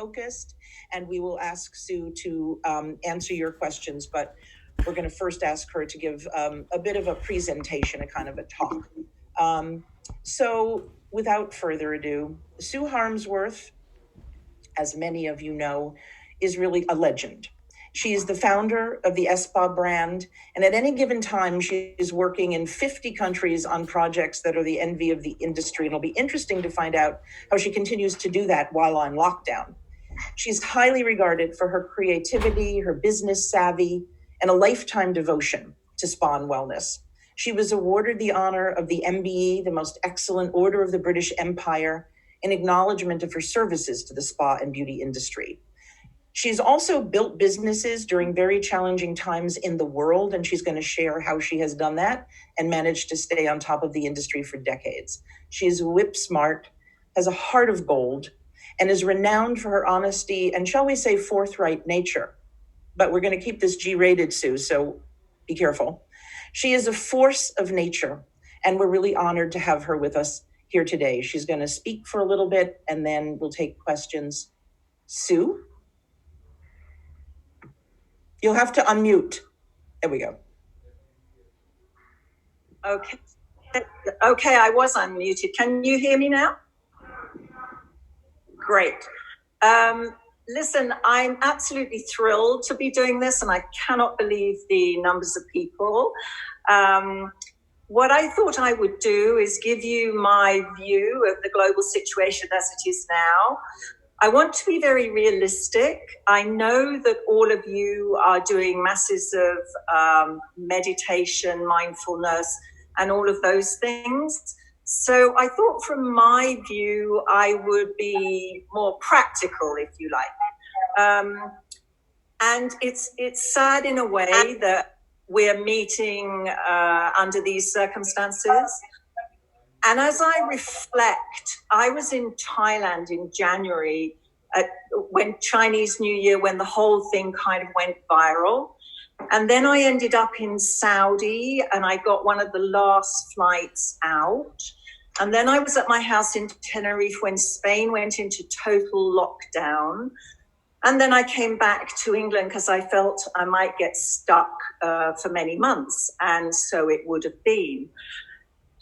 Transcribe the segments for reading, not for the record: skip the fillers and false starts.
focused, and we will ask Sue to answer your questions, but we're going to first ask her to give a bit of a presentation, a kind of a talk. So without further ado, Sue Harmsworth, as many of you know, is really a legend. She is the founder of the Espa brand, and at any given time, she is working in 50 countries on projects that are the envy of the industry. And it'll be interesting to find out how she continues to do that while on lockdown. She's highly regarded for her creativity, her business savvy, and a lifetime devotion to spa and wellness. She was awarded the honor of the MBE, the Most Excellent Order of the British Empire, in acknowledgement of her services to the spa and beauty industry. She's also built businesses during very challenging times in the world, and she's going to share how she has done that and managed to stay on top of the industry for decades. She is whip smart, has a heart of gold, and is renowned for her honesty and, shall we say, forthright nature. But we're going to keep this G-rated, Sue, so be careful. She is a force of nature, and we're really honored to have her with us here today. She's going to speak for a little bit, and then we'll take questions. Sue? You'll have to unmute. There we go. Okay, I was unmuted. Can you hear me now? Great. Listen, I'm absolutely thrilled to be doing this, and I cannot believe the numbers of people. What I thought I would do is give you my view of the global situation as it is now. I want to be very realistic. I know that all of you are doing masses of meditation, mindfulness, and all of those things. So I thought from my view, I would be more practical, if you like. And it's sad in a way that we're meeting under these circumstances. And as I reflect, I was in Thailand in January when Chinese New Year, when the whole thing kind of went viral. And then I ended up in Saudi, and I got one of the last flights out. And then I was at my house in Tenerife when Spain went into total lockdown. And then I came back to England because I felt I might get stuck for many months. And so it would have been.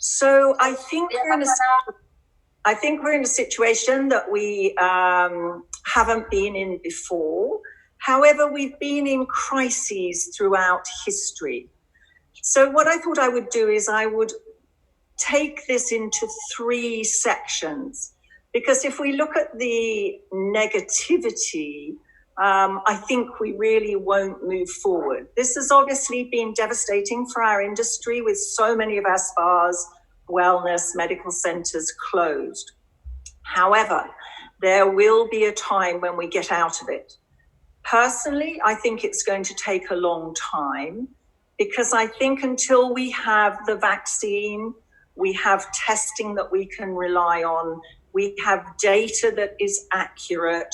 So I think we're in a situation that we haven't been in before. However, we've been in crises throughout history. So what I thought I would do is I would take this into 3 sections, because if we look at the negativity, I think we really won't move forward. This has obviously been devastating for our industry, with so many of our spas, wellness, medical centers closed. However, there will be a time when we get out of it. Personally, I think it's going to take a long time, because I think until we have the vaccine, we have testing that we can rely on, we have data that is accurate,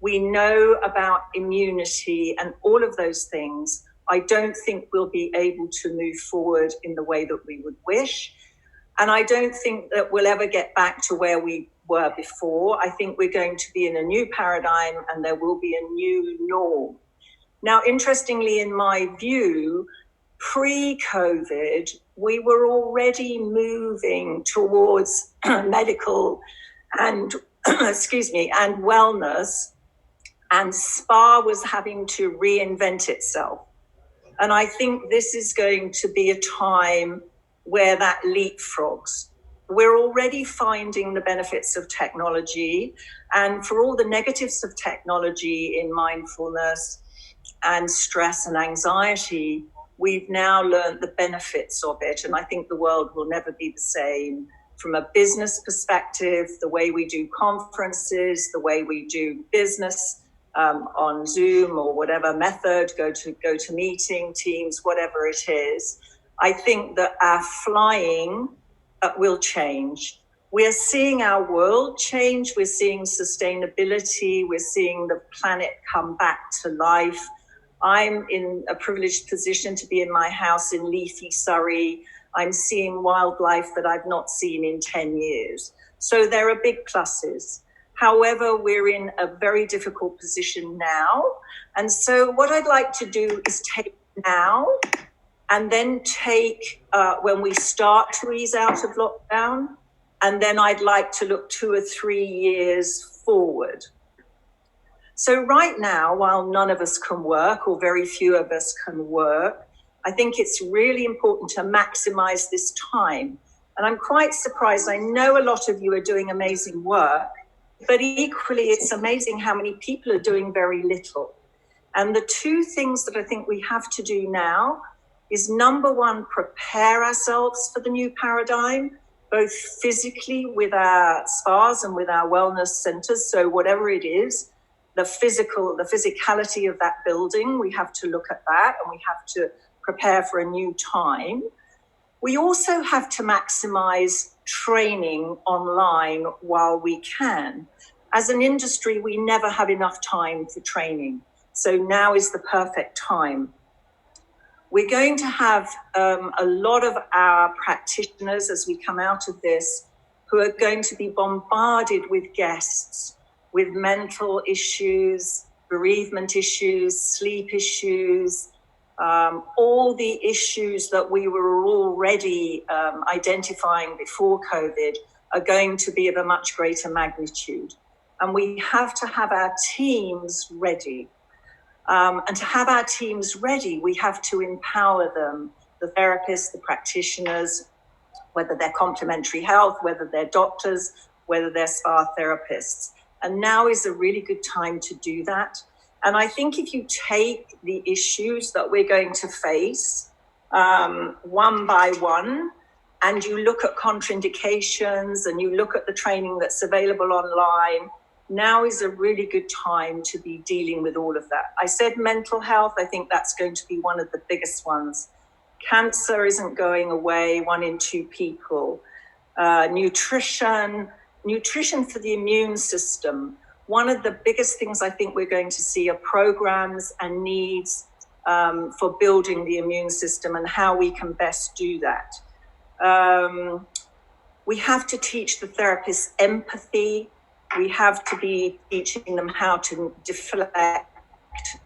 we know about immunity and all of those things, I don't think we'll be able to move forward in the way that we would wish. And I don't think that we'll ever get back to where we were before. I think we're going to be in a new paradigm, and there will be a new norm. Now, interestingly, in my view, pre-COVID, we were already moving towards medical and, and wellness, and spa was having to reinvent itself. And I think this is going to be a time where that leapfrogs. We're already finding the benefits of technology, and for all the negatives of technology in mindfulness and stress and anxiety, we've now learned the benefits of it. And I think the world will never be the same from a business perspective, the way we do conferences, the way we do business on Zoom or whatever method, go to meeting, Teams, whatever it is. I think that our flying will change. We're seeing our world change. We're seeing sustainability. We're seeing the planet come back to life. I'm in a privileged position to be in my house in leafy Surrey. I'm seeing wildlife that I've not seen in 10 years. So there are big pluses. However, we're in a very difficult position now. And so what I'd like to do is take now and then take when we start to ease out of lockdown. And then I'd like to look 2 or 3 years forward. So right now, while none of us can work, or very few of us can work, I think it's really important to maximize this time. And I'm quite surprised. I know a lot of you are doing amazing work, but equally, it's amazing how many people are doing very little. And the 2 things that I think we have to do now is, number one, prepare ourselves for the new paradigm, both physically with our spas and with our wellness centers. So whatever it is, the physicality of that building, we have to look at that, and we have to prepare for a new time. We also have to maximize training online while we can. As an industry, we never have enough time for training. So now is the perfect time. We're going to have a lot of our practitioners as we come out of this who are going to be bombarded with guests with mental issues, bereavement issues, sleep issues, all the issues that we were already identifying before COVID are going to be of a much greater magnitude. And we have to have our teams ready. And to have our teams ready, we have to empower them, the therapists, the practitioners, whether they're complementary health, whether they're doctors, whether they're spa therapists. And now is a really good time to do that. And I think if you take the issues that we're going to face one by one, and you look at contraindications and you look at the training that's available online, now is a really good time to be dealing with all of that. I said mental health. I think that's going to be one of the biggest ones. Cancer isn't going away, 1 in 2 people. Nutrition for the immune system. One of the biggest things I think we're going to see are programs and needs for building the immune system and how we can best do that. We have to teach the therapists empathy. We have to be teaching them how to deflect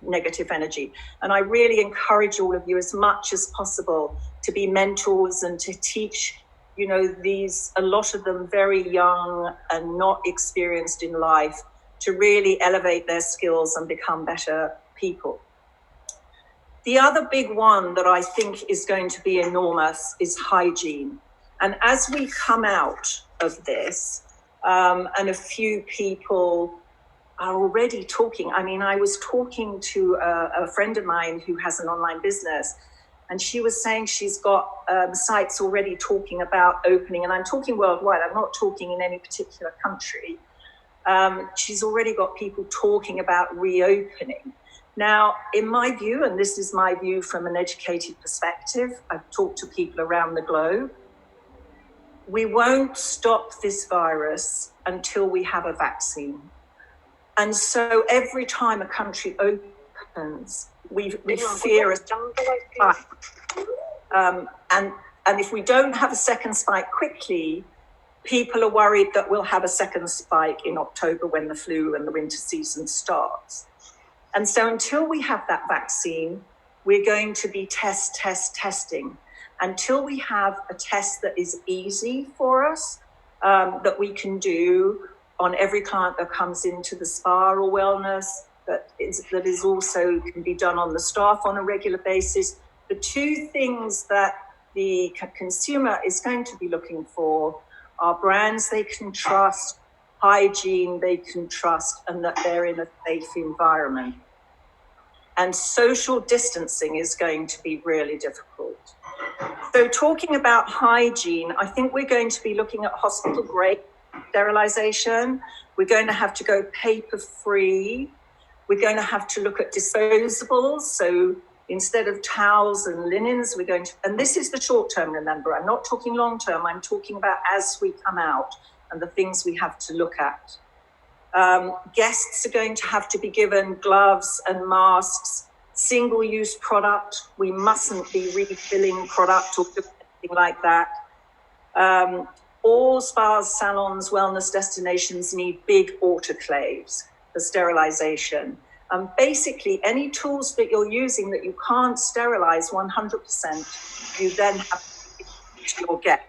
negative energy. And I really encourage all of you as much as possible to be mentors and to teach, a lot of them very young and not experienced in life, to really elevate their skills and become better people. The other big one that I think is going to be enormous is hygiene. And as we come out of this, and a few people are already talking. I mean, I was talking to a friend of mine who has an online business, and she was saying she's got sites already talking about opening, and I'm talking worldwide. I'm not talking in any particular country. She's already got people talking about reopening. Now, in my view, and this is my view from an educated perspective, I've talked to people around the globe, we won't stop this virus until we have a vaccine. And so every time a country opens, we fear a spike. And if we don't have a second spike quickly, people are worried that we'll have a second spike in October when the flu and the winter season starts. And so until we have that vaccine, we're going to be testing. Until we have a test that is easy for us, that we can do on every client that comes into the spa or wellness, that is also can be done on the staff on a regular basis. The 2 things that the consumer is going to be looking for are brands they can trust, hygiene they can trust, and that they're in a safe environment. And social distancing is going to be really difficult. So talking about hygiene, I think we're going to be looking at hospital-grade sterilization. We're going to have to go paper-free. We're going to have to look at disposables. So instead of towels and linens, we're going to, and this is the short term, remember, I'm not talking long term, I'm talking about as we come out and the things we have to look at. Guests are going to have to be given gloves and masks, single-use product. We mustn't be refilling product or anything like that. all spas, salons, wellness destinations need big autoclaves for sterilization. Basically, any tools that you're using that you can't sterilize 100%, you then have to your guest.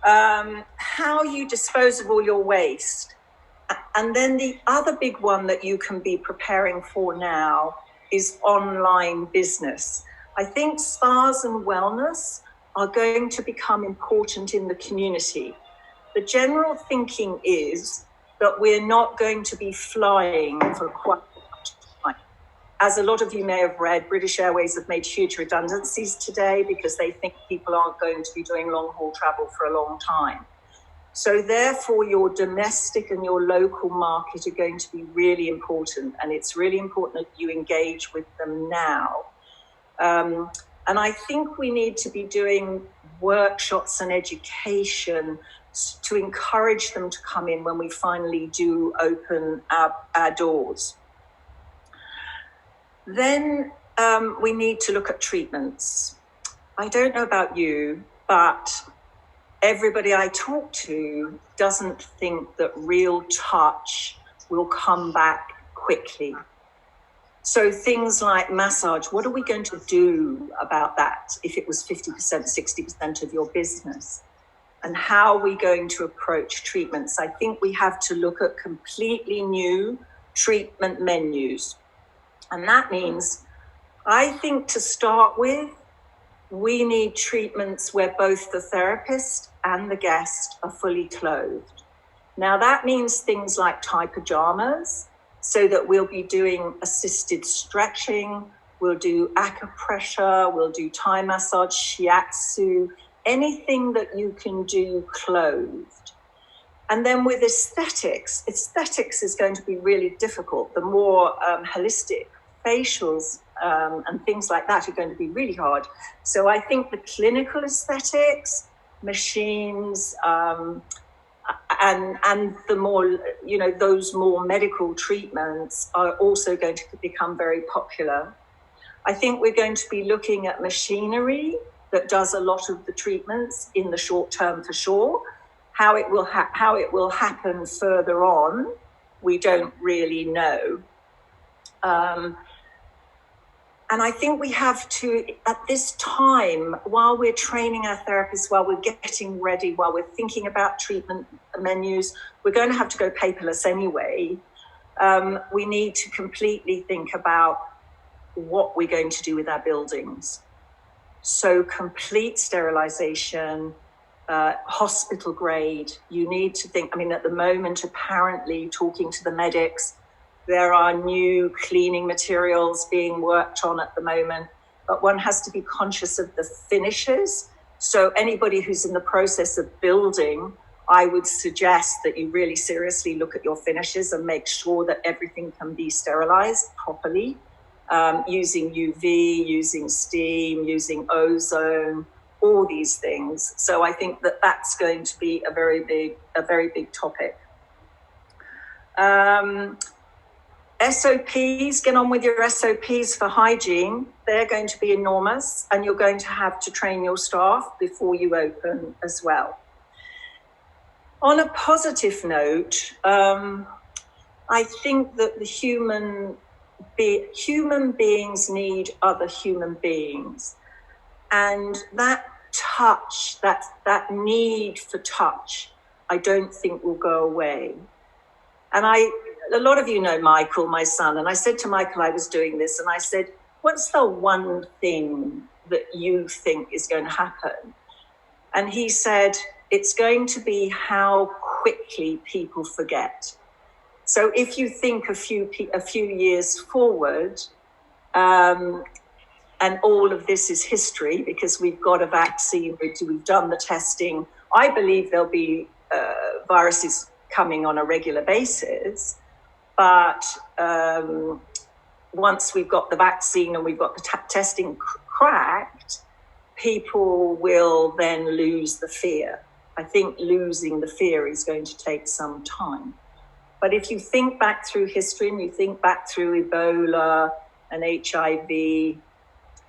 How you dispose of all your waste. And then the other big one that you can be preparing for now is online business. I think spas and wellness are going to become important in the community. The general thinking is that we're not going to be flying for quite a time. As a lot of you may have read, British Airways have made huge redundancies today because they think people aren't going to be doing long-haul travel for a long time. So therefore, your domestic and your local market are going to be really important, and it's really important that you engage with them now. And I think we need to be doing workshops and education to encourage them to come in when we finally do open our doors. Then we need to look at treatments. I don't know about you, but everybody I talk to doesn't think that real touch will come back quickly. So things like massage, what are we going to do about that if it was 50%, 60% of your business? And how are we going to approach treatments? I think we have to look at completely new treatment menus. And that means, I think to start with, we need treatments where both the therapist and the guest are fully clothed. Now that means things like Thai pajamas, so that we'll be doing assisted stretching, we'll do acupressure, we'll do Thai massage, shiatsu, anything that you can do clothed. And then with aesthetics is going to be really difficult. The more holistic facials and things like that are going to be really hard. So I think the clinical aesthetics, machines, and the more, those more medical treatments are also going to become very popular. I think we're going to be looking at machinery that does a lot of the treatments in the short term for sure. How it will happen further on, we don't really know. And I think we have to, at this time, while we're training our therapists, while we're getting ready, while we're thinking about treatment menus, we're going to have to go paperless anyway. We need to completely think about what we're going to do with our buildings. So complete sterilization, hospital grade, you need to think, at the moment, apparently talking to the medics, there are new cleaning materials being worked on at the moment, but one has to be conscious of the finishes. So anybody who's in the process of building, I would suggest that you really seriously look at your finishes and make sure that everything can be sterilized properly, using UV, using steam, using ozone, all these things. So I think that that's going to be a very big topic. SOPs, get on with your SOPs for hygiene. They're going to be enormous, and you're going to have to train your staff before you open as well. On a positive note, I think that the human beings need other human beings. And that touch, that need for touch, I don't think will go away. And a lot of you know Michael, my son, and I said to Michael, I was doing this, and I said, what's the one thing that you think is going to happen? And he said, it's going to be how quickly people forget. So if you think a few years forward, and all of this is history because we've got a vaccine, we've done the testing, I believe there'll be viruses coming on a regular basis. But once we've got the vaccine and we've got the testing cracked, people will then lose the fear. I think losing the fear is going to take some time. But if you think back through history and you think back through Ebola and HIV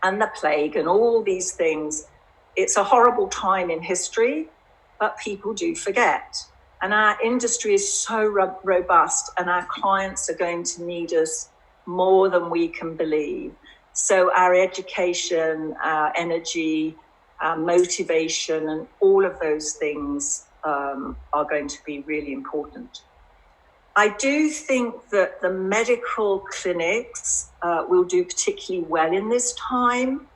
and the plague and all these things, it's a horrible time in history, but people do forget. And our industry is so robust, and our clients are going to need us more than we can believe. So our education, our energy, our motivation, and all of those things are going to be really important. I do think that the medical clinics will do particularly well in this time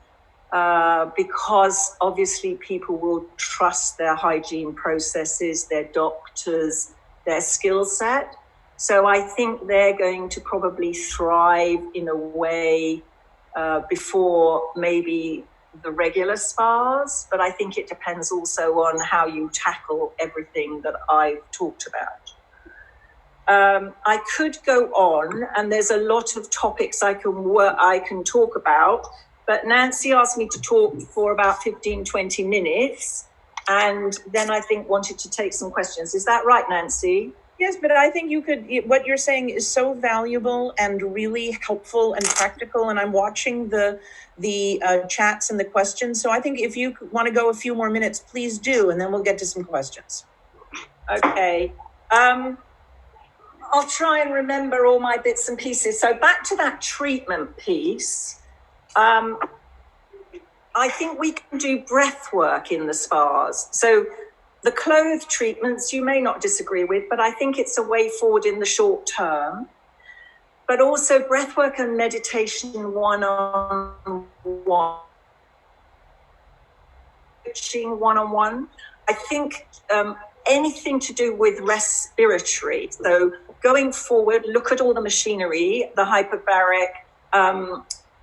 because obviously people will trust their hygiene processes, their doctors, their skill set. So I think they're going to probably thrive in a way before maybe the regular spas, but I think it depends also on how you tackle everything that I've talked about. I could go on, and there's a lot of topics I can talk about, but Nancy asked me to talk for about 15, 20 minutes, and then I think wanted to take some questions. Is that right, Nancy? Yes, but I think you could, what you're saying is so valuable and really helpful and practical. And I'm watching the chats and the questions. So I think if you want to go a few more minutes, please do. And then we'll get to some questions. Okay. I'll try and remember all my bits and pieces. So back to that treatment piece. I think we can do breath work in the spas. So the clothed treatments, you may not disagree with, but I think it's a way forward in the short term. But also breathwork and meditation one-on-one. Coaching one-on-one. I think anything to do with respiratory. So going forward, look at all the machinery, the hyperbaric.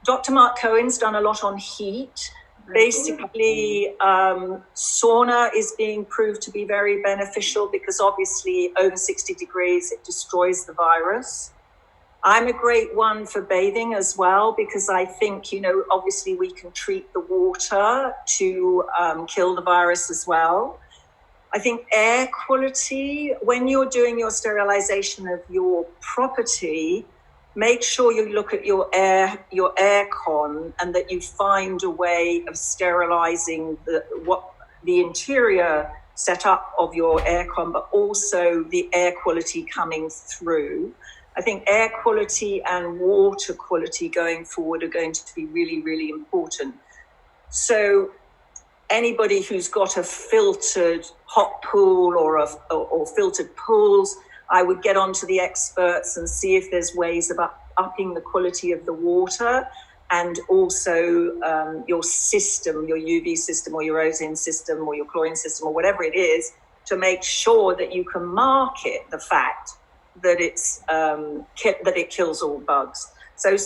Dr. Mark Cohen's done a lot on heat. Basically, sauna is being proved to be very beneficial because obviously over 60 degrees, it destroys the virus. I'm a great one for bathing as well because I think, obviously we can treat the water to kill the virus as well. I think air quality, when you're doing your sterilization of your property, make sure you look at your aircon and that you find a way of sterilizing the interior setup of your aircon, but also the air quality coming through. I think air quality and water quality going forward are going to be really, really important. So anybody who's got a filtered hot pool or filtered pools, I would get onto the experts and see if there's ways of upping the quality of the water and also your system, your UV system or your ozone system or your chlorine system or whatever it is, to make sure that you can market the fact that that it kills all bugs. So,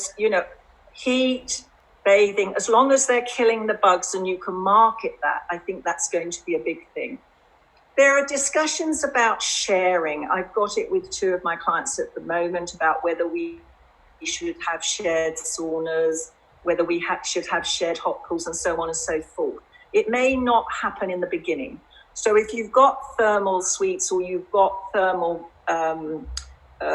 heat, bathing, as long as they're killing the bugs and you can market that, I think that's going to be a big thing. There are discussions about sharing. I've got it with two of my clients at the moment about whether we should have shared saunas, whether we should have shared hot pools and so on and so forth. It may not happen in the beginning. So if you've got thermal suites or you've got thermal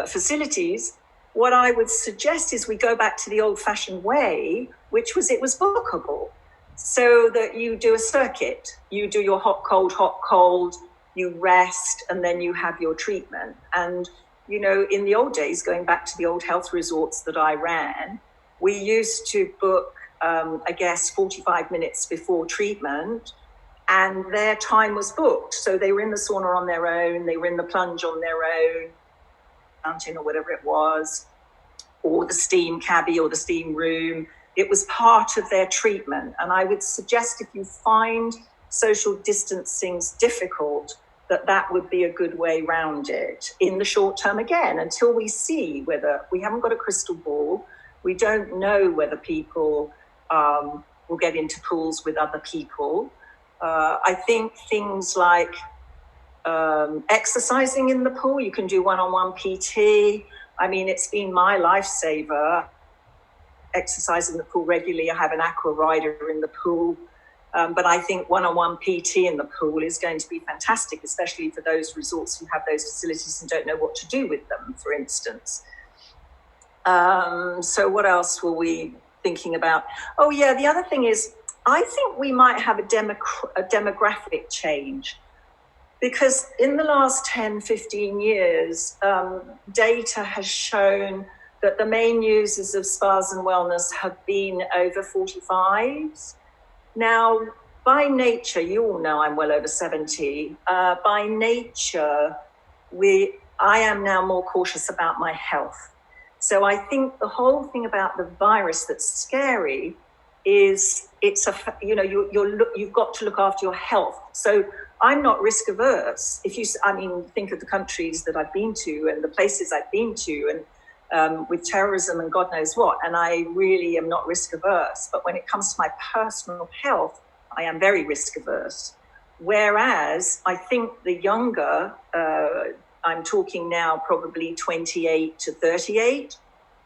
facilities, what I would suggest is we go back to the old-fashioned way, which was it was bookable. So that you do a circuit, you do your hot, cold, you rest, and then you have your treatment. And, in the old days, going back to the old health resorts that I ran, we used to book a guest 45 minutes before treatment, and their time was booked. So they were in the sauna on their own, they were in the plunge on their own, mountain or whatever it was, or the steam cabbie or the steam room. It was part of their treatment. And I would suggest if you find social distancing's difficult, that would be a good way around it in the short term, again, until we see whether we haven't got a crystal ball. We don't know whether people will get into pools with other people. I think things like exercising in the pool, you can do one-on-one PT. I mean, it's been my lifesaver. Exercise in the pool regularly. I have an aqua rider in the pool. But I think one-on-one PT in the pool is going to be fantastic, especially for those resorts who have those facilities and don't know what to do with them, for instance. So what else were we thinking about? Oh, yeah, the other thing is I think we might have a demographic change, because in the last 10, 15 years, data has shown that the main users of spas and wellness have been over 45s. Now, by nature, you all know I'm well over 70. By nature, I am now more cautious about my health. So I think the whole thing about the virus that's scary is you've got to look after your health. So I'm not risk averse. Think of the countries that I've been to and the places I've been to, and with terrorism and God knows what, and I really am not risk averse. But when it comes to my personal health, I am very risk averse. Whereas I think the younger, I'm talking now probably 28 to 38,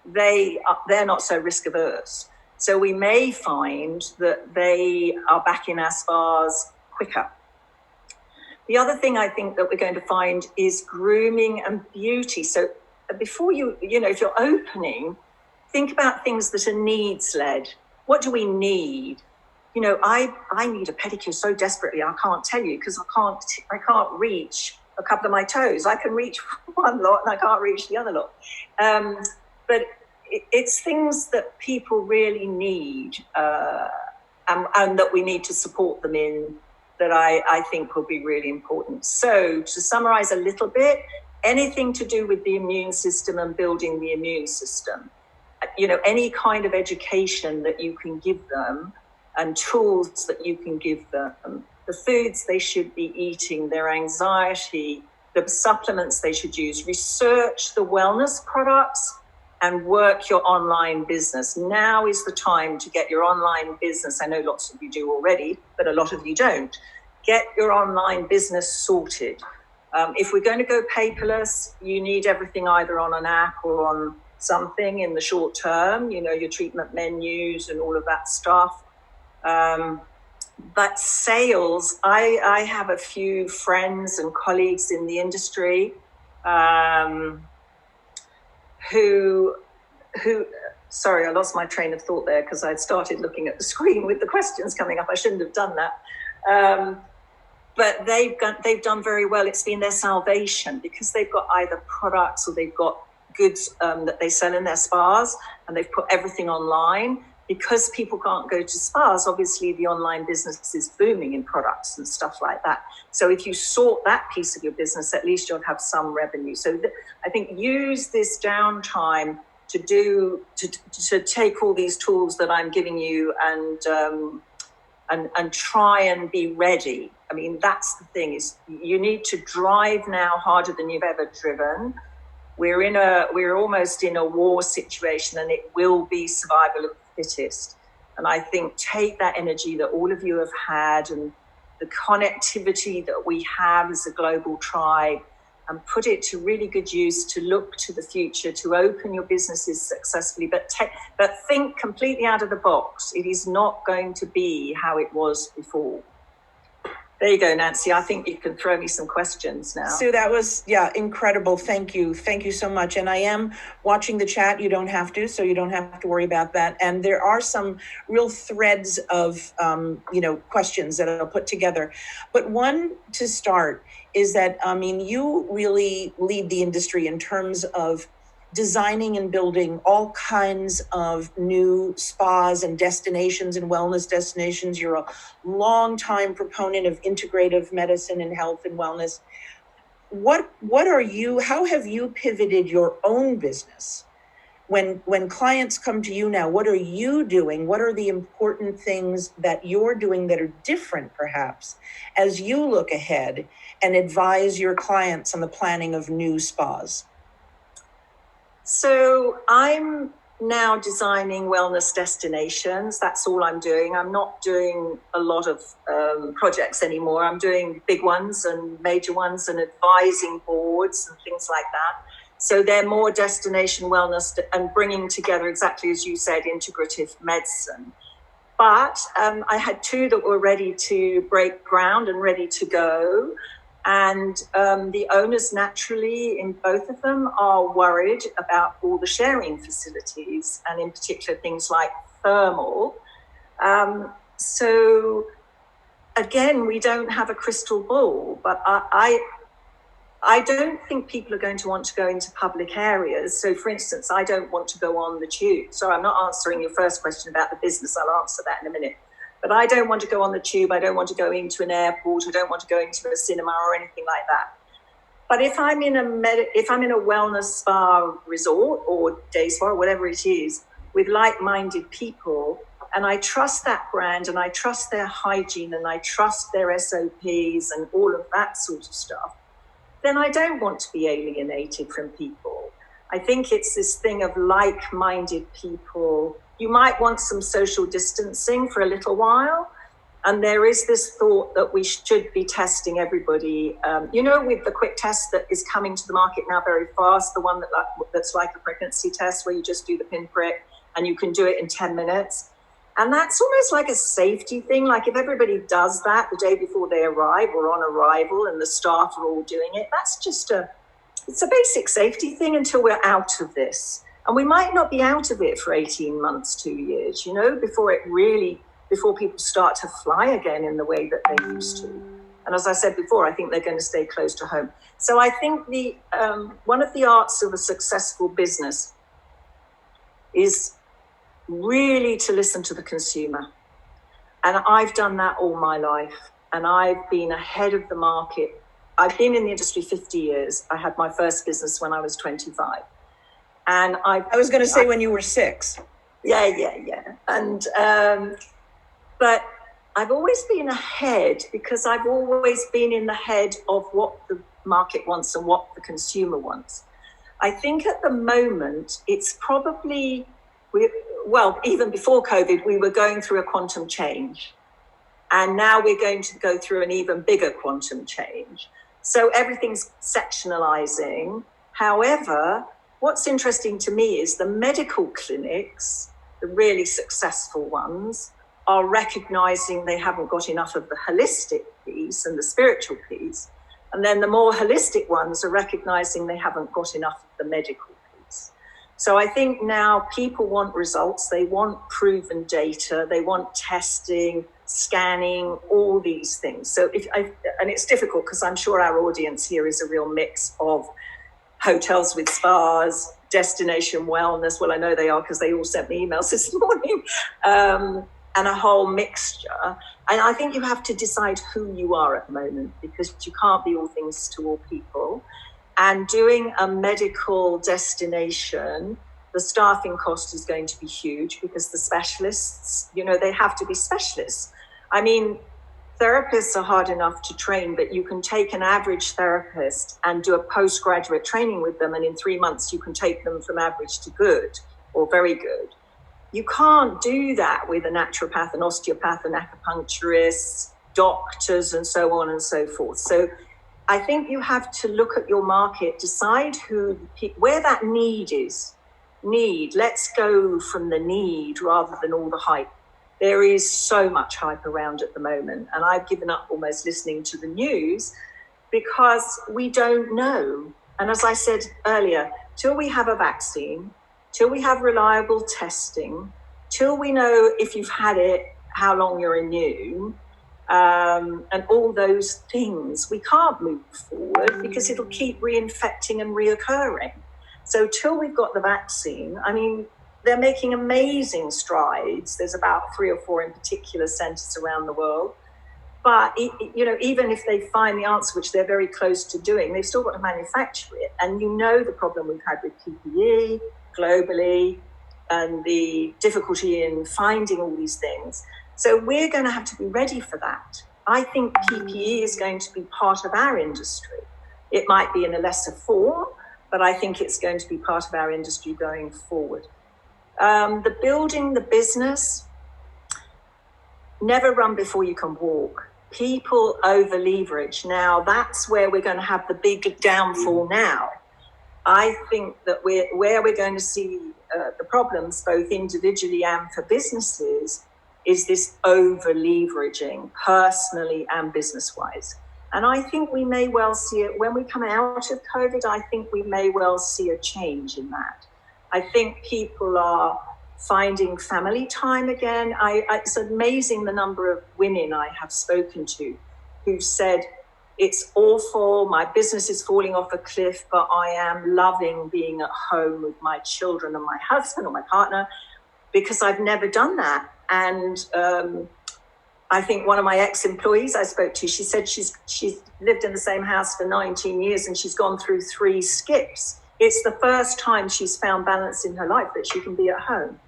they're not so risk averse. So we may find that they are back in our spas quicker. The other thing I think that we're going to find is grooming and beauty. So before if you're opening, think about things that are needs led. What do we need? I need a pedicure so desperately, I can't tell you, because I can't reach a couple of my toes. I can reach one lot and I can't reach the other lot. But it's things that people really need, and that we need to support them in, that I think will be really important. So to summarize a little bit, anything to do with the immune system and building the immune system, any kind of education that you can give them and tools that you can give them, the foods they should be eating, their anxiety, the supplements they should use, research the wellness products, and work your online business. Now is the time to get your online business. I know lots of you do already, but a lot of you don't. Get your online business sorted. If we're going to go paperless, you need everything either on an app or on something in the short term, your treatment menus and all of that stuff. But sales, I have a few friends and colleagues in the industry who sorry, I lost my train of thought there because I'd started looking at the screen with the questions coming up. I shouldn't have done that. But they've done very well. It's been their salvation, because they've got either products or they've got goods that they sell in their spas, and they've put everything online. Because people can't go to spas, obviously the online business is booming in products and stuff like that. So if you sort that piece of your business, at least you'll have some revenue. So I think use this downtime to take all these tools that I'm giving you and try and be ready. I mean, that's the thing, is you need to drive now harder than you've ever driven. We're almost in a war situation, and it will be survival of the fittest. And I think take that energy that all of you have had and the connectivity that we have as a global tribe, and put it to really good use to look to the future, to open your businesses successfully, but think completely out of the box. It is not going to be how it was before. There you go, Nancy. I think you can throw me some questions now. Sue, that was, incredible. Thank you. Thank you so much. And I am watching the chat. You don't have to, so you don't have to worry about that. And there are some real threads of, questions that I'll put together. But one to start is that, you really lead the industry in terms of designing and building all kinds of new spas and destinations and wellness destinations. You're a long-time proponent of integrative medicine and health and wellness. How have you pivoted your own business? When clients come to you now, what are you doing? What are the important things that you're doing that are different, perhaps, as you look ahead and advise your clients on the planning of new spas? So I'm now designing wellness destinations. That's all I'm doing. I'm not doing a lot of projects anymore. I'm doing big ones and major ones and advising boards and things like that. So they're more destination wellness and bringing together, exactly as you said, integrative medicine. But I had two that were ready to break ground and ready to go. And the owners naturally in both of them are worried about all the sharing facilities, and in particular things like thermal. So again, we don't have a crystal ball, but I don't think people are going to want to go into public areas. So for instance, I don't want to go on the tube. Sorry, I'm not answering your first question about the business. I'll answer that in a minute. But I don't want to go on the tube. I don't want to go into an airport. I don't want to go into a cinema or anything like that. But if I'm in a wellness spa resort or day spa or whatever it is with like-minded people, and I trust that brand and I trust their hygiene and I trust their SOPs and all of that sort of stuff, then I don't want to be alienated from people. I think it's this thing of like-minded people. You might want some social distancing for a little while. And there is this thought that we should be testing everybody. With the quick test that is coming to the market now very fast, the one that's like a pregnancy test where you just do the pinprick and you can do it in 10 minutes. And that's almost like a safety thing. Like if everybody does that the day before they arrive or on arrival and the staff are all doing it, it's a basic safety thing until we're out of this. And we might not be out of it for 18 months, 2 years, before people start to fly again in the way that they used to. And as I said before, I think they're going to stay close to home. So I think one of the arts of a successful business is really to listen to the consumer. And I've done that all my life. And I've been ahead of the market. I've been in the industry 50 years. I had my first business when I was 25. And I was going to say when you were 6. Yeah. And, but I've always been ahead because I've always been in the head of what the market wants and what the consumer wants. I think at the moment, it's probably, even before COVID, we were going through a quantum change. And now we're going to go through an even bigger quantum change. So everything's sectionalizing. However, what's interesting to me is the medical clinics, the really successful ones, are recognizing they haven't got enough of the holistic piece and the spiritual piece. And then the more holistic ones are recognizing they haven't got enough of the medical piece. So I think now people want results. They want proven data. They want testing, scanning, all these things. So and it's difficult because I'm sure our audience here is a real mix of hotels with spas, destination wellness. Well, I know they are because they all sent me emails this morning. And a whole mixture. And I think you have to decide who you are at the moment because you can't be all things to all people. And doing a medical destination, the staffing cost is going to be huge because the specialists, they have to be specialists. I mean, therapists are hard enough to train, but you can take an average therapist and do a postgraduate training with them. And in 3 months, you can take them from average to good or very good. You can't do that with a naturopath, an osteopath, an acupuncturist, doctors, and so on and so forth. So I think you have to look at your market, decide where that need is. Let's go from the need rather than all the hype. There is so much hype around at the moment. And I've given up almost listening to the news because we don't know. And as I said earlier, till we have a vaccine, till we have reliable testing, till we know if you've had it, how long you're immune, and all those things, we can't move forward because it'll keep reinfecting and reoccurring. So till we've got the vaccine, I mean, they're making amazing strides. There's about 3 or 4 in particular centers around the world. But, even if they find the answer, which they're very close to doing, they've still got to manufacture it. And the problem we've had with PPE globally and the difficulty in finding all these things. So we're going to have to be ready for that. I think PPE is going to be part of our industry. It might be in a lesser form, but I think it's going to be part of our industry going forward. The building the business, never run before you can walk. People over leverage. Now that's where we're going to have the big downfall now. I think that where we're going to see the problems, both individually and for businesses, is this over leveraging, personally and business-wise. And I think we may well see it when we come out of COVID. I think we may well see a change in that. I think people are finding family time again. It's amazing the number of women I have spoken to who've said, it's awful, my business is falling off a cliff, but I am loving being at home with my children and my husband or my partner, because I've never done that. And I think one of my ex-employees I spoke to, she said she's lived in the same house for 19 years and she's gone through 3 skips. It's the first time she's found balance in her life, that she can be at home.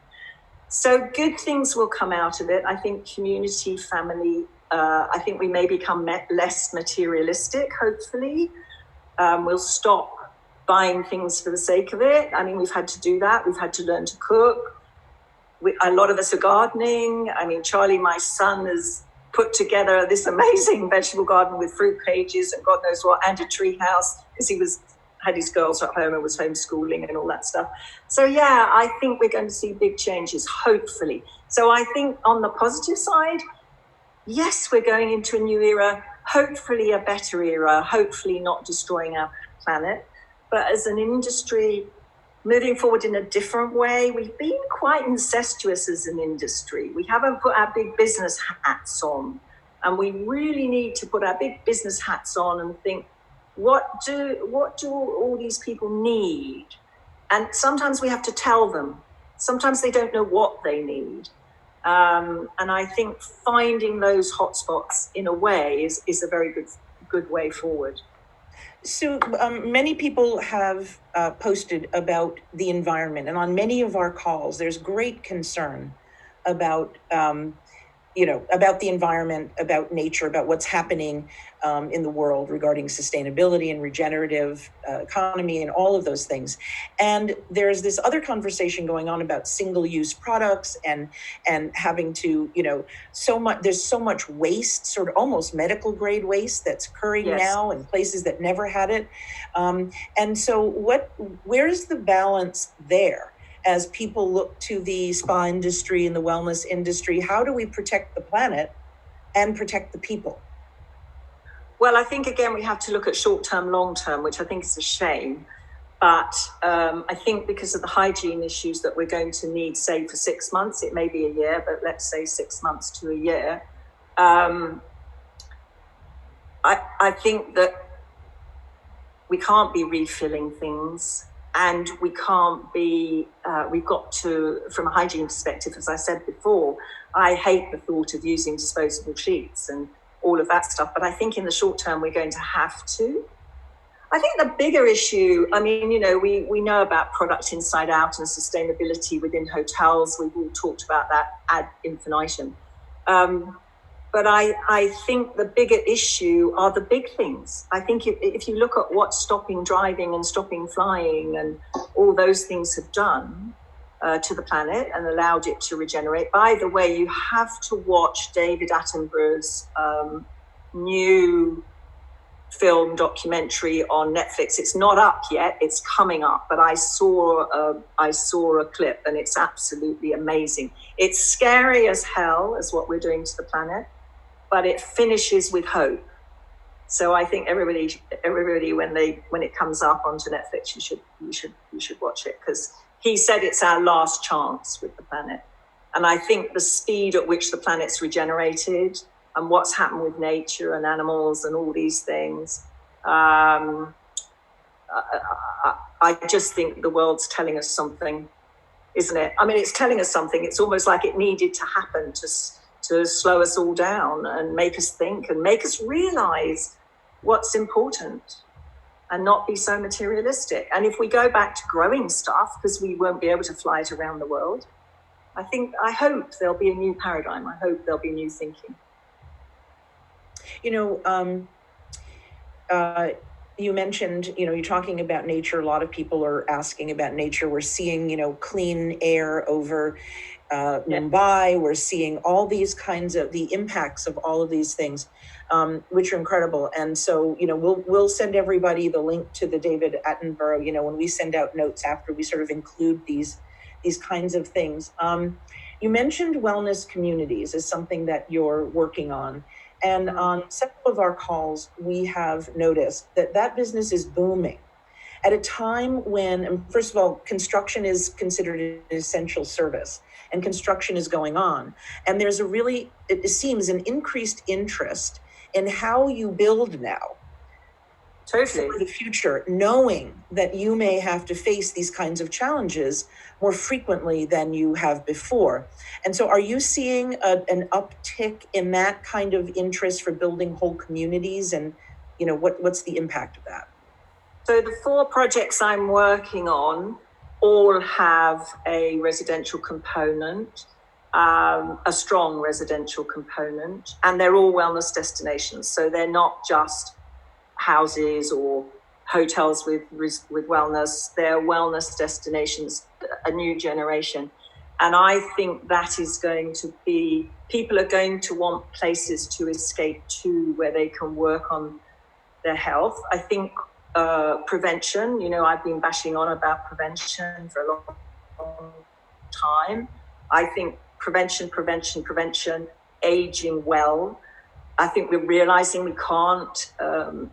So good things will come out of it. I think community, family, I think we may become less materialistic, hopefully. We'll stop buying things for the sake of it. I mean, we've had to do that. We've had to learn to cook. A lot of us are gardening. I mean, Charlie, my son, has put together this amazing vegetable garden with fruit cages and God knows what, and a tree house, because he had his girls at home and was homeschooling and all that stuff. So yeah, I think we're going to see big changes, hopefully. So I think on the positive side, yes, we're going into a new era, hopefully a better era, hopefully not destroying our planet. But as an industry, moving forward in a different way, we've been quite incestuous as an industry. We haven't put our big business hats on. And we really need to put our big business hats on and think, what do all these people need? And sometimes we have to tell them. Sometimes they don't know what they need. And I think finding those hotspots in a way is a very good way forward. So many people have posted about the environment, and on many of our calls, there's great concern about about the environment, about nature, about what's happening in the world regarding sustainability and regenerative economy and all of those things. And there's this other conversation going on about single-use products and having to, there's so much waste, sort of almost medical grade waste that's occurring now in places that never had it. And so where's the balance there? As people look to the spa industry and the wellness industry, how do we protect the planet and protect the people? Well, I think, again, we have to look at short-term, long-term, which I think is a shame. But I think because of the hygiene issues that we're going to need, say, for 6 months, it may be a year, but let's say 6 months to a year. I think that we can't be refilling things. And we can't be, we've got to, from a hygiene perspective, as I said before, I hate the thought of using disposable sheets and all of that stuff. But I think in the short term, we're going to have to. I think the bigger issue, I mean, we know about product inside out and sustainability within hotels. We've all talked about that ad infinitum. But I think the bigger issue are the big things. I think if you look at what stopping driving and stopping flying and all those things have done to the planet and allowed it to regenerate. By the way, you have to watch David Attenborough's new film documentary on Netflix. It's not up yet, it's coming up, but I saw a clip and it's absolutely amazing. It's scary as hell as what we're doing to the planet, but it finishes with hope. So I think everybody when it comes up onto Netflix, you should watch it, because he said it's our last chance with the planet. And I think the speed at which the planet's regenerated and what's happened with nature and animals and all these things, I just think the world's telling us something, isn't it? I mean, it's telling us something. It's almost like it needed to happen to slow us all down and make us think and make us realize what's important and not be so materialistic. And if we go back to growing stuff, because we won't be able to fly it around the world, I hope there'll be a new paradigm. I hope there'll be new thinking. You mentioned, you're talking about nature. A lot of people are asking about nature. We're seeing, clean air over Mumbai. We're seeing all these kinds of the impacts of all of these things, which are incredible. And so, we'll send everybody the link to the David Attenborough. When we send out notes after, we sort of include these kinds of things. You mentioned wellness communities as something that you're working on. And on several of our calls, we have noticed that business is booming. at a time when, first of all, construction is considered an essential service and construction is going on. And there's a really, it seems, an increased interest in how you build now Totally. for the future, knowing that you may have to face these kinds of challenges more frequently than you have before. And so are you seeing an uptick in that kind of interest for building whole communities? And, you know, what's the impact of that? So the 4 projects I'm working on all have a residential component, a strong residential component, and they're all wellness destinations. So they're not just houses or hotels with wellness. They're wellness destinations, a new generation. And I think that is going to be, people are going to want places to escape to where they can work on their health. I think prevention, you know, I've been bashing on about prevention for a long time. I think prevention, aging well. I think we're realizing we can't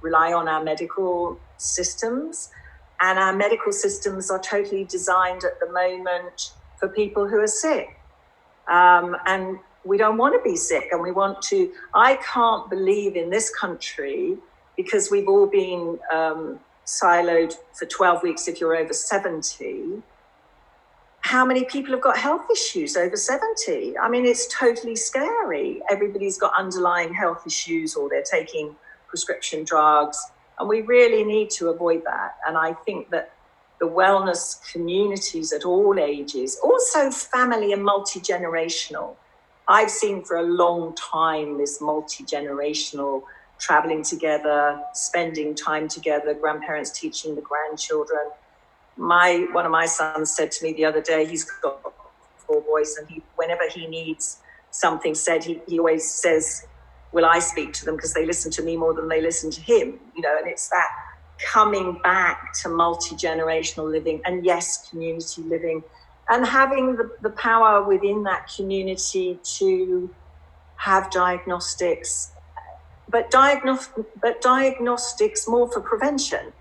rely on our medical systems, and our medical systems are totally designed at the moment for people who are sick. And we don't want to be sick, and we want to, I can't believe in this country, because we've all been siloed for 12 weeks if you're over 70, how many people have got health issues over 70? I mean, it's totally scary. Everybody's got underlying health issues, or they're taking prescription drugs, and we really need to avoid that. And I think that the wellness communities at all ages, also family and multi-generational. I've seen for a long time this multi-generational traveling together, spending time together, grandparents teaching the grandchildren. One of my sons said to me the other day, he's got 4 boys, and whenever he needs something said, he always says, will I speak to them, because they listen to me more than they listen to him, you know. And it's that coming back to multi-generational living, and yes, community living, and having the power within that community to have diagnostics, but diagnostics more for prevention.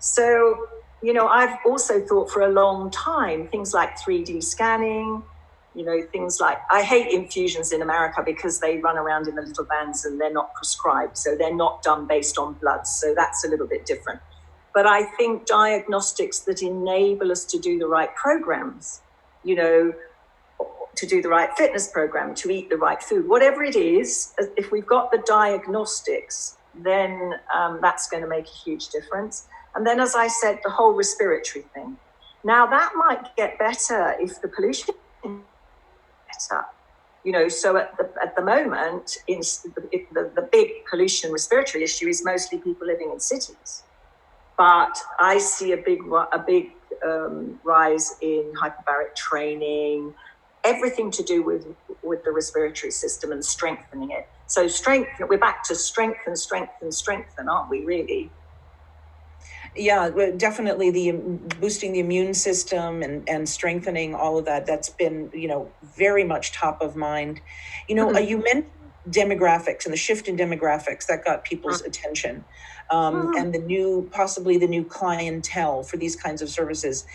So, you know, I've also thought for a long time, things like 3D scanning, you know, things like, I hate infusions in America because they run around in the little vans and they're not prescribed. So they're not done based on blood. So that's a little bit different. But I think diagnostics that enable us to do the right programs, you know, to do the right fitness program, to eat the right food, whatever it is, if we've got the diagnostics, then that's going to make a huge difference. And then, as I said, the whole respiratory thing. Now, that might get better if the pollution is better. You know, so at the moment, the big pollution respiratory issue is mostly people living in cities. But I see a big rise in hyperbaric training, everything to do with the respiratory system and strengthening it. So we're back to strengthen, aren't we, really? Yeah, definitely the boosting the immune system and strengthening all of that. That's been, you know, very much top of mind. You know, you mentioned demographics and the shift in demographics that got people's attention, and possibly the new clientele for these kinds of services.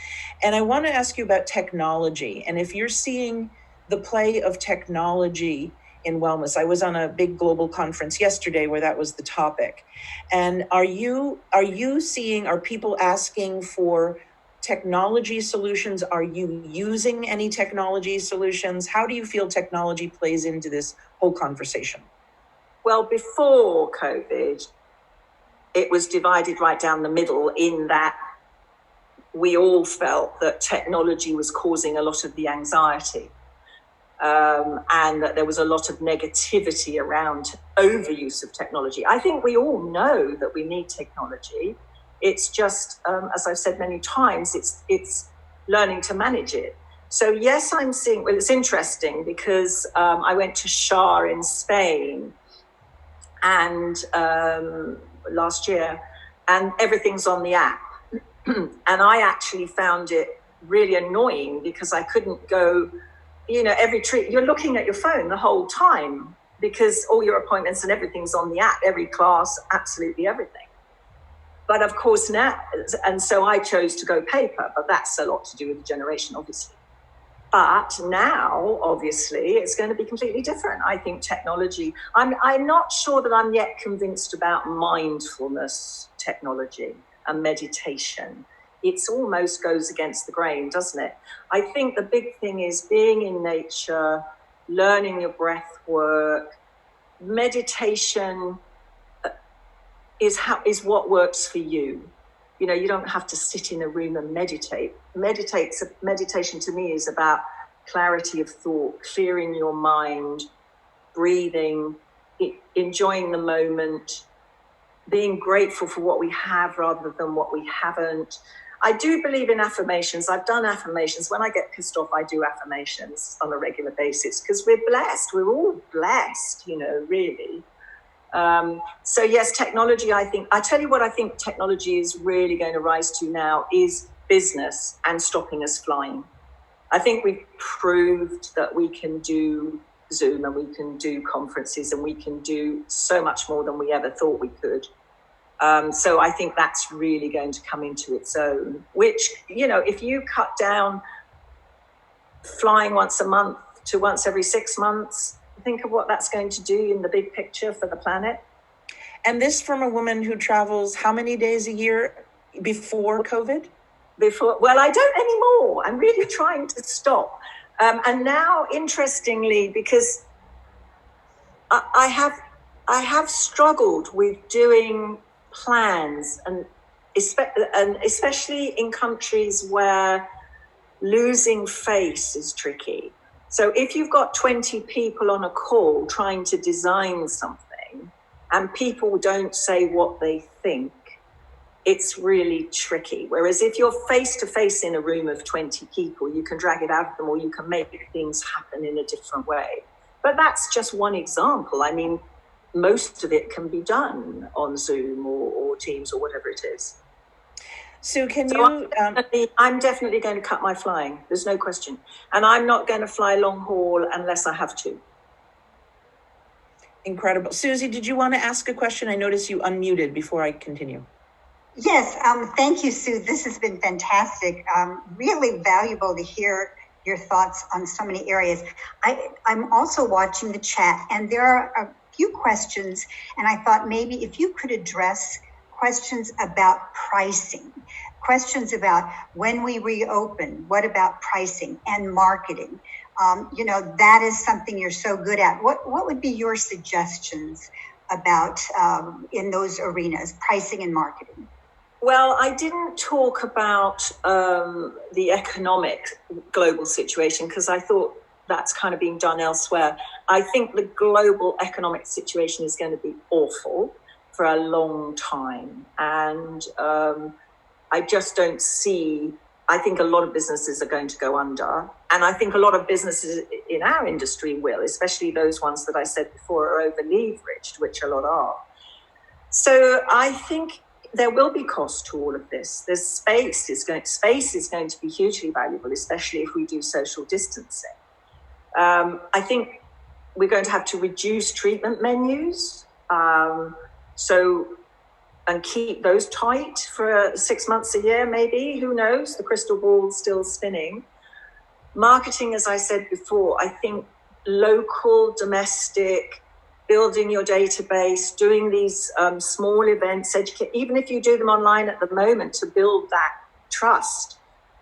And I want to ask you about technology, and if you're seeing the play of technology in wellness. I was on a big global conference yesterday where that was the topic. And are people asking for technology solutions? Are you using any technology solutions? How do you feel technology plays into this whole conversation? Well, before COVID, it was divided right down the middle, in that we all felt that technology was causing a lot of the anxiety. And that there was a lot of negativity around overuse of technology. I think we all know that we need technology. It's just, as I've said many times, it's learning to manage it. So yes, I'm seeing, well, it's interesting because I went to Shar in Spain and last year, and everything's on the app. And I actually found it really annoying because I couldn't go, you know, every treat, you're looking at your phone the whole time because all your appointments and everything's on the app, every class, absolutely everything. But of course now, and so I chose to go paper, but that's a lot to do with the generation, obviously. But now, obviously, it's going to be completely different. I think technology, I'm not sure that I'm yet convinced about mindfulness technology and meditation. It almost goes against the grain, doesn't it? I think the big thing is being in nature, learning your breath work. Meditation is what works for you. You know, you don't have to sit in a room and meditate. Meditation to me is about clarity of thought, clearing your mind, breathing, enjoying the moment, being grateful for what we have rather than what we haven't. I do believe in affirmations. I've done affirmations. When I get pissed off, I do affirmations on a regular basis because we're blessed. We're all blessed, you know, really. So yes, technology, I tell you what I think technology is really going to rise to now is business and stopping us flying. I think we've proved that we can do Zoom and we can do conferences and we can do so much more than we ever thought we could. So I think that's really going to come into its own, which, you know, if you cut down flying once a month to once every 6 months, think of what that's going to do in the big picture for the planet. And this from a woman who travels how many days a year before COVID? Well, I don't anymore. I'm really trying to stop. And now, interestingly, because I have struggled with doing plans, and especially in countries where losing face is tricky. So if you've got 20 people on a call trying to design something and people don't say what they think, it's really tricky. Whereas if you're face to face in a room of 20 people, you can drag it out of them or you can make things happen in a different way. But that's just one example. I mean, most of it can be done on Zoom or Teams or whatever it is. Sue, can So you... I'm definitely going to cut my flying. There's no question. And I'm not going to fly long haul unless I have to. Incredible. Susie, did you want to ask a question? I noticed you unmuted before I continue. Yes, thank you, Sue. This has been fantastic. Really valuable to hear your thoughts on so many areas. I'm also watching the chat, and there are a few questions, and I thought maybe if you could address questions about pricing, questions about when we reopen, what about pricing and marketing? You know, that is something you're so good at. What would be your suggestions about in those arenas, pricing and marketing? Well, I didn't talk about the economic global situation because I thought that's kind of being done elsewhere. I think the global economic situation is going to be awful for a long time. And I just don't see, I think a lot of businesses are going to go under. And I think a lot of businesses in our industry will, especially those ones that I said before are over leveraged, which a lot are. So I think there will be cost to all of this. Space is going to be hugely valuable, especially if we do social distancing. I think we're going to have to reduce treatment menus, and keep those tight for 6 months a year, maybe. Who knows? The crystal ball's still spinning. Marketing, as I said before, I think local, domestic, building your database, doing these small events, even if you do them online at the moment to build that trust.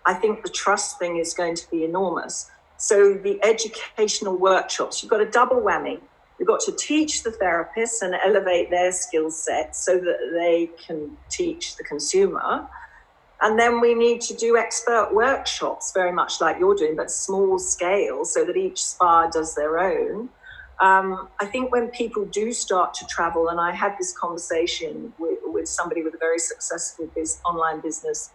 I think the trust thing is going to be enormous. So the educational workshops, you've got a double whammy. You've got to teach the therapists and elevate their skill set so that they can teach the consumer. And then we need to do expert workshops, very much like you're doing, but small scale, so that each spa does their own. I think when people do start to travel, and I had this conversation with somebody with a very successful online business,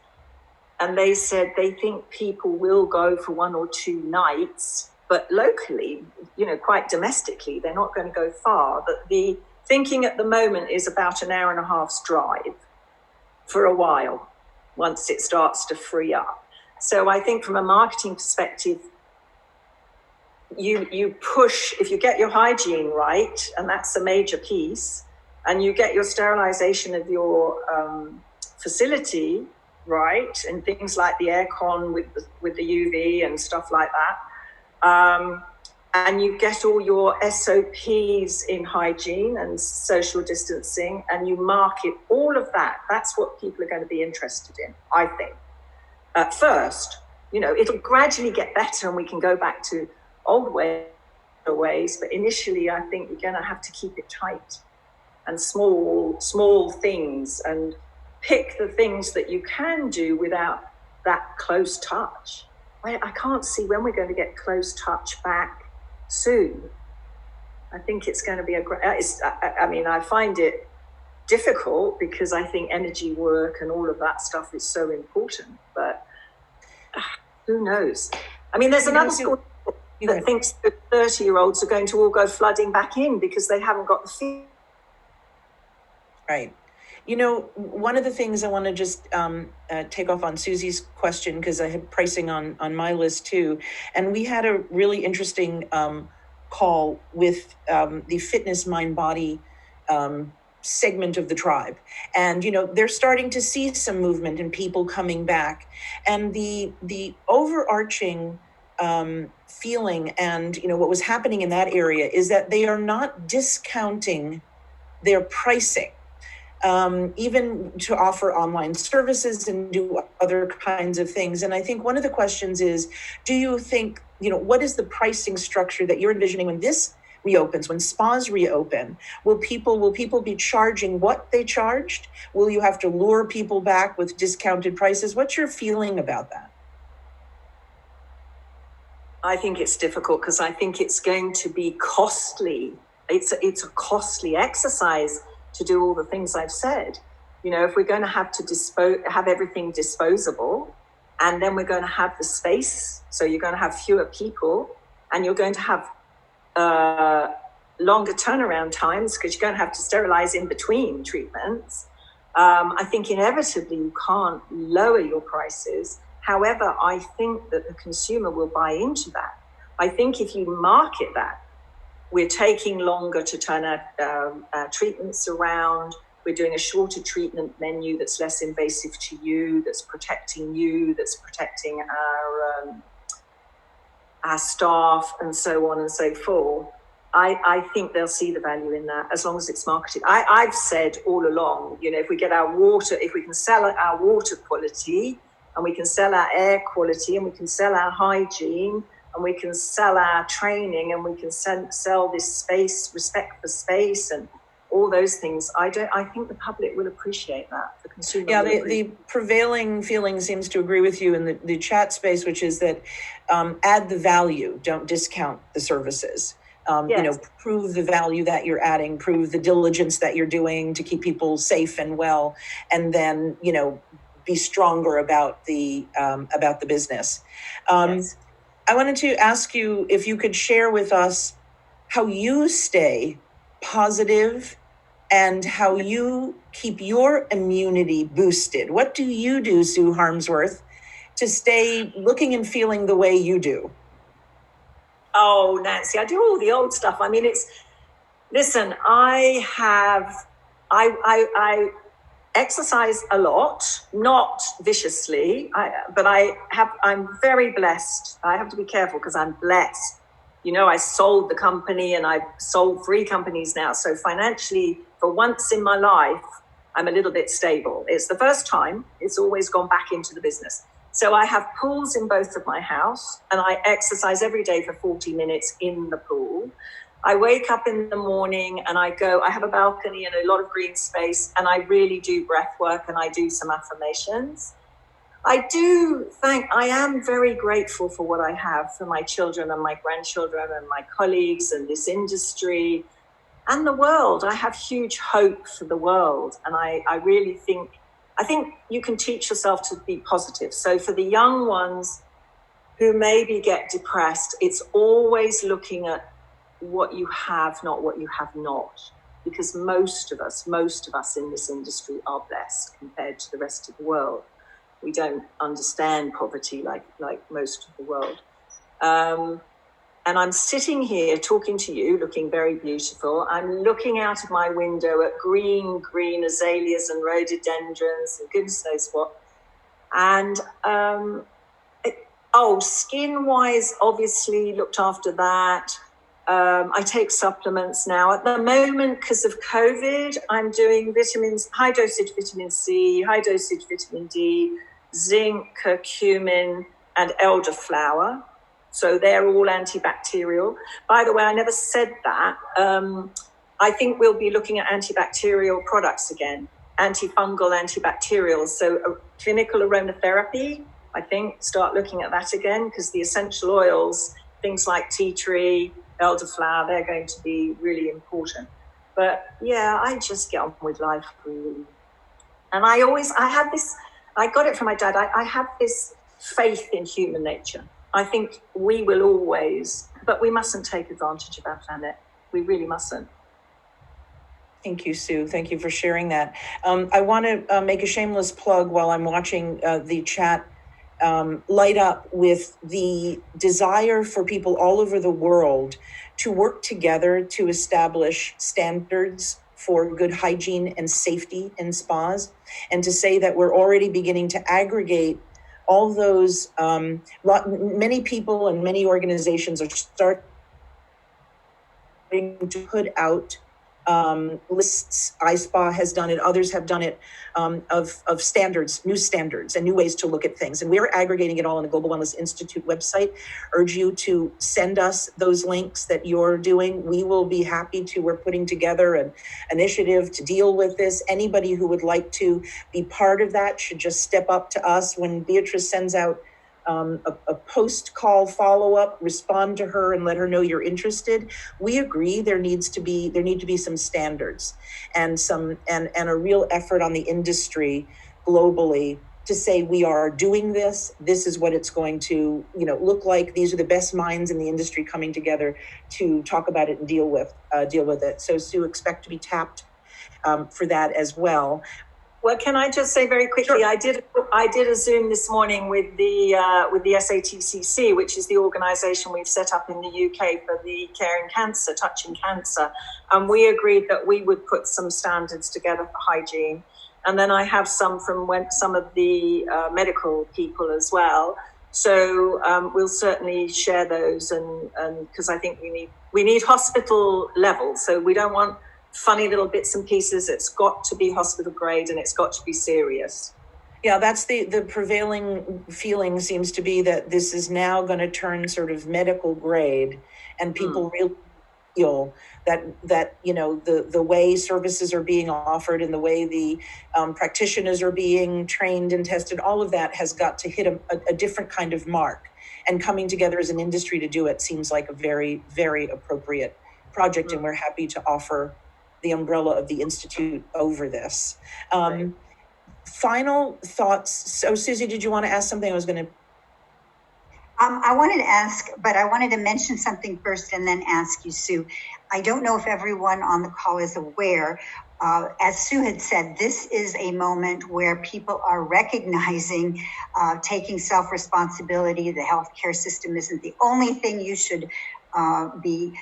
and they said they think people will go for 1 or 2 nights, but locally, you know, quite domestically, they're not going to go far. But the thinking at the moment is about an hour and a half's drive for a while, once it starts to free up. So I think from a marketing perspective, you push, if you get your hygiene right, and that's a major piece, and you get your sterilization of your facility, right, and things like the aircon with the UV and stuff like that, and you get all your SOPs in hygiene and social distancing, and you market all of that, that's what people are going to be interested in, I think. At first, it'll gradually get better and we can go back to old ways, but initially I think you're going to have to keep it tight and small things, and pick the things that you can do without that close touch. I can't see when we're going to get close touch back soon. I think it's going to be I find it difficult because I think energy work and all of that stuff is so important, but who knows? I mean, there's another school that thinks that 30-year-olds are going to all go flooding back in because they haven't got the feel. Right. One of the things I want to just take off on Susie's question, because I had pricing on my list too. And we had a really interesting call with the fitness, mind, body segment of the tribe. And, they're starting to see some movement and people coming back. And the overarching feeling and, what was happening in that area is that they are not discounting their pricing. Even to offer online services and do other kinds of things. And I think one of the questions is, do you think, what is the pricing structure that you're envisioning when this reopens, when spas reopen? Will people be charging what they charged? Will you have to lure people back with discounted prices? What's your feeling about that? I think it's difficult because I think it's going to be costly. It's a costly exercise to do all the things I've said. If we're going to have to have everything disposable, and then we're going to have the space, so you're going to have fewer people, and you're going to have longer turnaround times because you're going to have to sterilize in between treatments. I think inevitably you can't lower your prices. However, I think that the consumer will buy into that. I think if you market that, we're taking longer to turn our treatments around. We're doing a shorter treatment menu that's less invasive to you, that's protecting you, that's protecting our staff, and so on and so forth. I think they'll see the value in that as long as it's marketed. I've said all along, if we get if we can sell our water quality, and we can sell our air quality, and we can sell our hygiene, and we can sell our training, and we can sell this space, respect for space, and all those things. I think the public will appreciate that. The consumer. Yeah, the prevailing feeling seems to agree with you in the chat space, which is that add the value, don't discount the services. Yes. Prove the value that you're adding, prove the diligence that you're doing to keep people safe and well, and then be stronger about the business. Yes. I wanted to ask you if you could share with us how you stay positive and how you keep your immunity boosted. What do you do, Sue Harmsworth, to stay looking and feeling the way you do? Oh, Nancy, I do all the old stuff. I mean, listen, I exercise a lot, not viciously, but I'm very blessed. I have to be careful because I'm blessed. I sold the company, and I've sold 3 companies now. So financially, for once in my life, I'm a little bit stable. It's the first time. It's always gone back into the business. So I have pools in both of my house, and I exercise every day for 40 minutes in the pool. I wake up in the morning and I have a balcony and a lot of green space, and I really do breath work and I do some affirmations. I am very grateful for what I have, for my children and my grandchildren and my colleagues and this industry and the world. I have huge hope for the world. And I really think you can teach yourself to be positive. So for the young ones who maybe get depressed, it's always looking at what you have, not what you have not. Because most of us in this industry are blessed compared to the rest of the world. We don't understand poverty like most of the world. And I'm sitting here talking to you, looking very beautiful. I'm looking out of my window at green azaleas and rhododendrons and goodness knows what. And skin-wise, obviously looked after that. I take supplements now. At the moment, because of COVID, I'm doing vitamins, high dosage vitamin C, high dosage vitamin D, zinc, curcumin, and elderflower. So they're all antibacterial. By the way, I never said that. I think we'll be looking at antibacterial products again, antifungal, antibacterials. So clinical aromatherapy, I think, start looking at that again, because the essential oils, things like tea tree, elderflower, they're going to be really important. But yeah, I just get on with life, really. And I got it from my dad. I have this faith in human nature. I think we will always, but we mustn't take advantage of our planet. We really mustn't. Thank you, Sue. Thank you for sharing that. I want to make a shameless plug while I'm watching the chat light up with the desire for people all over the world to work together to establish standards for good hygiene and safety in spas, and to say that we're already beginning to aggregate all those, many people and many organizations are starting to put out lists. iSpa has done it, others have done it, of standards, new standards and new ways to look at things. And we're aggregating it all on the Global Wellness Institute website. Urge you to send us those links that you're doing. We will be happy to, we're putting together an initiative to deal with this. Anybody who would like to be part of that should just step up to us. When Beatrice sends out a post-call follow-up, respond to her and let her know you're interested. We agree there need to be some standards and a real effort on the industry globally to say we are doing this. This is what it's going to look like. These are the best minds in the industry coming together to talk about it and deal with it. So Sue, expect to be tapped for that as well. Well, can I just say very quickly, Sure. I did a Zoom this morning with the SATCC, which is the organisation we've set up in the UK for the Caring Cancer, Touching Cancer, and we agreed that we would put some standards together for hygiene. And then I have some from some of the medical people as well. So we'll certainly share those, and because I think we need hospital level, so we don't want funny little bits and pieces. It's got to be hospital grade and it's got to be serious. Yeah, that's the prevailing feeling seems to be that this is now going to turn sort of medical grade, and people really feel that the way services are being offered and the way the practitioners are being trained and tested, all of that has got to hit a different kind of mark. And coming together as an industry to do it seems like a very, very appropriate project, and we're happy to offer the umbrella of the Institute over this. Right. Final thoughts. So Susie, did you want to ask something? I wanted to ask, but I wanted to mention something first and then ask you, Sue. I don't know if everyone on the call is aware. As Sue had said, this is a moment where people are recognizing, taking self-responsibility. The healthcare system isn't the only thing you should be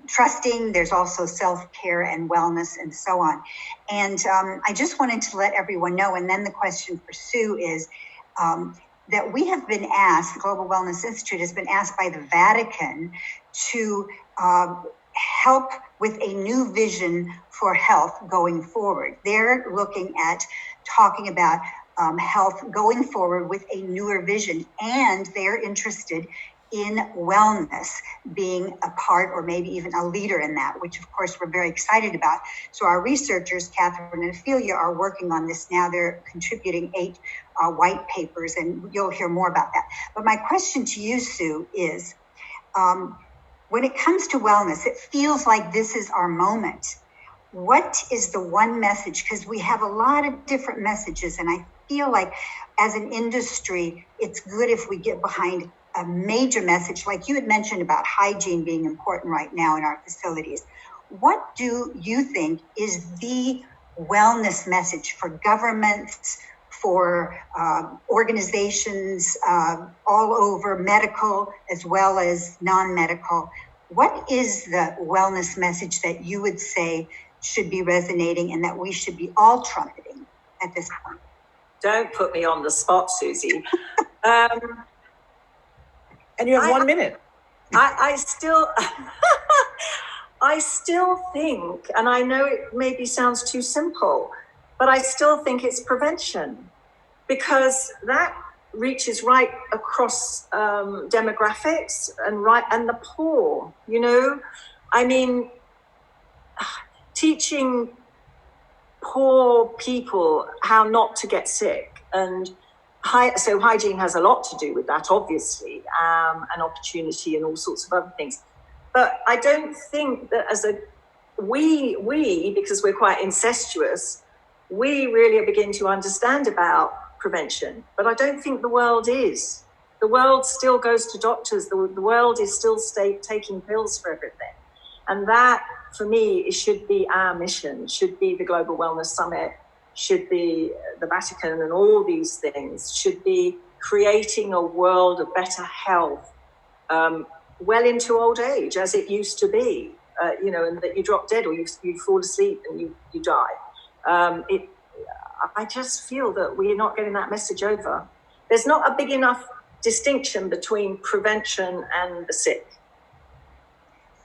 trusting. There's also self-care and wellness and so on. And I just wanted to let everyone know, and then the question for Sue is that we have been asked, the Global Wellness Institute has been asked by the Vatican to help with a new vision for health going forward. They're looking at talking about health going forward with a newer vision, and they're interested in wellness being a part or maybe even a leader in that, which of course we're very excited about. So our researchers, Catherine and Ophelia, are working on this now. They're contributing 8 white papers, and you'll hear more about that. But my question to you, Sue, is when it comes to wellness, it feels like this is our moment. What is the one message? Because we have a lot of different messages, and I feel like as an industry, it's good if we get behind a major message, like you had mentioned about hygiene being important right now in our facilities. What do you think is the wellness message for governments, for organizations all over, medical as well as non-medical. What is the wellness message that you would say should be resonating and that we should be all trumpeting at this point? Don't put me on the spot, Susie. And you have 1 minute. I still, I still think, and I know it maybe sounds too simple, but I still think it's prevention, because that reaches right across demographics and the poor. You know, I mean, teaching poor people how not to get sick, and so hygiene has a lot to do with that, obviously, and opportunity and all sorts of other things. But I don't think that as we, because we're quite incestuous, we really begin to understand about prevention. But I don't think the world is. The world still goes to doctors. The world is still taking pills for everything. And that, for me, it should be our mission, should be the Global Wellness Summit, should be the Vatican, and all these things should be creating a world of better health, well into old age, as it used to be, and that you drop dead or you fall asleep and you die. I just feel that we're not getting that message over. There's not a big enough distinction between prevention and the sick.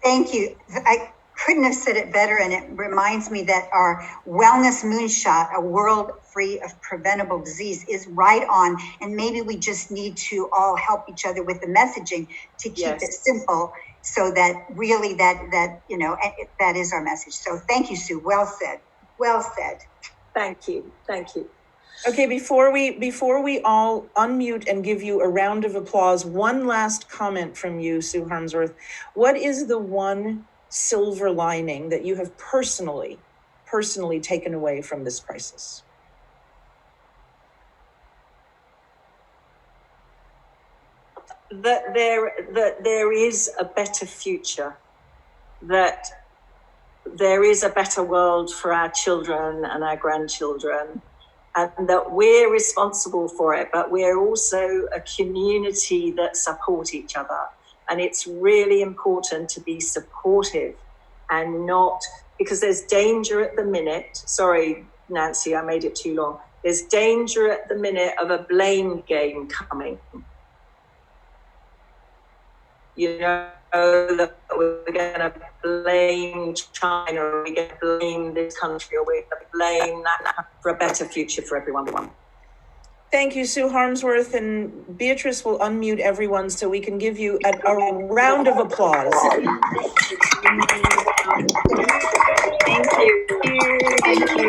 Thank you. I couldn't have said it better, and it reminds me that our wellness moonshot, a world free of preventable disease, is right on, and maybe we just need to all help each other with the messaging to keep it simple, so that really that is our message. So thank you, Sue. Well said. Thank you. Okay, before we all unmute and give you a round of applause, one last comment from you, Sue Harmsworth. What is the one silver lining that you have personally taken away from this crisis? That there is a better future, that there is a better world for our children and our grandchildren, and that we're responsible for it, but we're also a community that support each other. And it's really important to be supportive and not, because there's danger at the minute. Sorry, Nancy, I made it too long. There's danger at the minute of a blame game coming. You know, that we're going to blame China, or we're going to blame this country, or we're going to blame that for a better future for everyone. Thank you, Sue Harmsworth, and Beatrice will unmute everyone so we can give you a round of applause. Thank you.